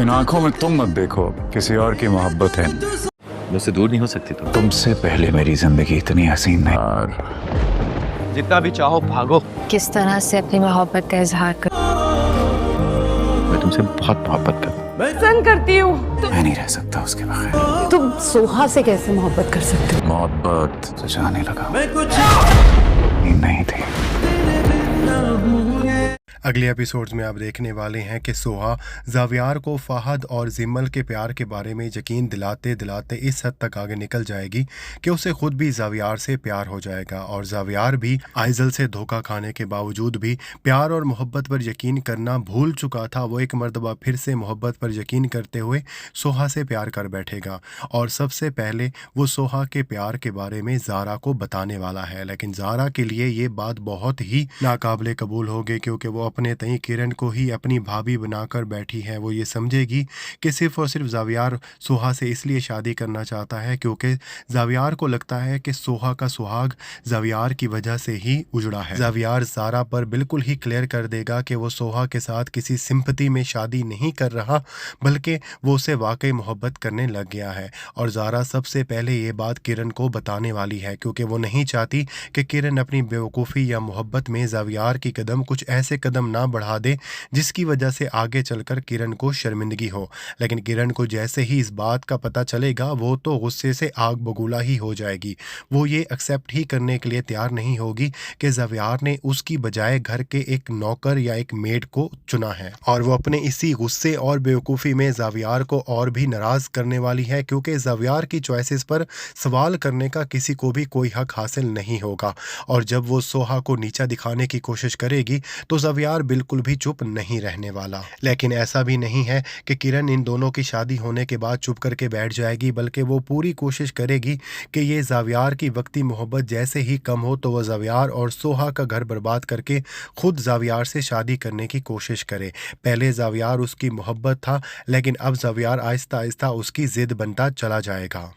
इन आंखों में तुम मत देखो, किसी और की मोहब्बत है। मुझसे दूर नहीं हो सकती तुम। तुमसे पहले मेरी जिंदगी इतनी हसीन नहीं। और जितना भी चाहो भागो। किस तरह से अपनी मोहब्बत का इजहार कर। मैं तुमसे बहुत मोहब्बत करता हूँ। पसंद करती हूँ। मैं नहीं रह सकता उसके बगैर। तुम सोहा से कैसे मोहब्बत कर सकते हो? मोहब्बत से जाने लगा, नींद नहीं थी। अगले एपिसोड्स में आप देखने वाले हैं कि सोहा जावियार को फहद और जिम्मल के प्यार के बारे में यकीन दिलाते दिलाते इस हद तक आगे निकल जाएगी कि उसे खुद भी जावियार से प्यार हो जाएगा और जावियार भी आइजल से धोखा खाने के बावजूद भी प्यार और मोहब्बत पर यकीन करना भूल चुका था। वो एक मर्तबा फिर से मोहब्बत पर यकीन करते हुए सोहा से प्यार कर बैठेगा और सबसे पहले वो सोहा के प्यार के बारे में ज़ारा को बताने वाला है। लेकिन ज़ारा के लिए ये बात बहुत ही नाकाबिले कबूल होगी क्योंकि वो अपने तई किरण को ही अपनी भाभी बनाकर बैठी है। वो ये समझेगी कि सिर्फ और सिर्फ जावियार सोहा से इसलिए शादी करना चाहता है क्योंकि जावियार को लगता है कि सोहा का सुहाग जावियार की वजह से ही उजड़ा है। जावियार ज़ारा पर बिल्कुल ही क्लियर कर देगा कि वो सोहा के साथ किसी सिंपैथी में शादी नहीं कर रहा बल्कि वो उसे वाकई मोहब्बत करने लग गया है। और ज़ारा सबसे पहले ये बात किरण को बताने वाली है क्योंकि वो नहीं चाहती कि किरण अपनी बेवकूफ़ी या मोहब्बत में जावियार की कदम कुछ ऐसे कदम ना बढ़ा दे जिसकी वजह से आगे चलकर किरण को शर्मिंदगी हो। लेकिन किरण को जैसे ही इस बात का पता चलेगा वो तो गुस्से से आग बगूला ही हो जाएगी। वो ये एक्सेप्ट ही करने के लिए तैयार नहीं होगी कि जावियार ने उसकी बजाय घर के एक नौकर या एक मेड को चुना है और वो अपने इसी गुस्से और बेवकूफ़ी में जावियार को और भी नाराज़ करने वाली है क्योंकि जावियार की चॉइसेस पर सवाल करने का किसी को भी कोई हक हासिल नहीं होगा। और जब वो सोहा को नीचा दिखाने की कोशिश करेगी तो जावियार बिल्कुल भी चुप नहीं रहने वाला। लेकिन ऐसा भी नहीं है कि किरण इन दोनों की शादी होने के बाद चुप करके बैठ जाएगी बल्कि वो पूरी कोशिश करेगी कि ये जावियार की वक्ती मोहब्बत जैसे ही कम हो तो वह जावियार और सोहा का घर बर्बाद करके खुद जावियार से शादी करने की कोशिश करे। पहले जावियार उसकी मोहब्बत था लेकिन अब जावियार आहिस्ता आहिस्ता उसकी जिद बनता चला जाएगा।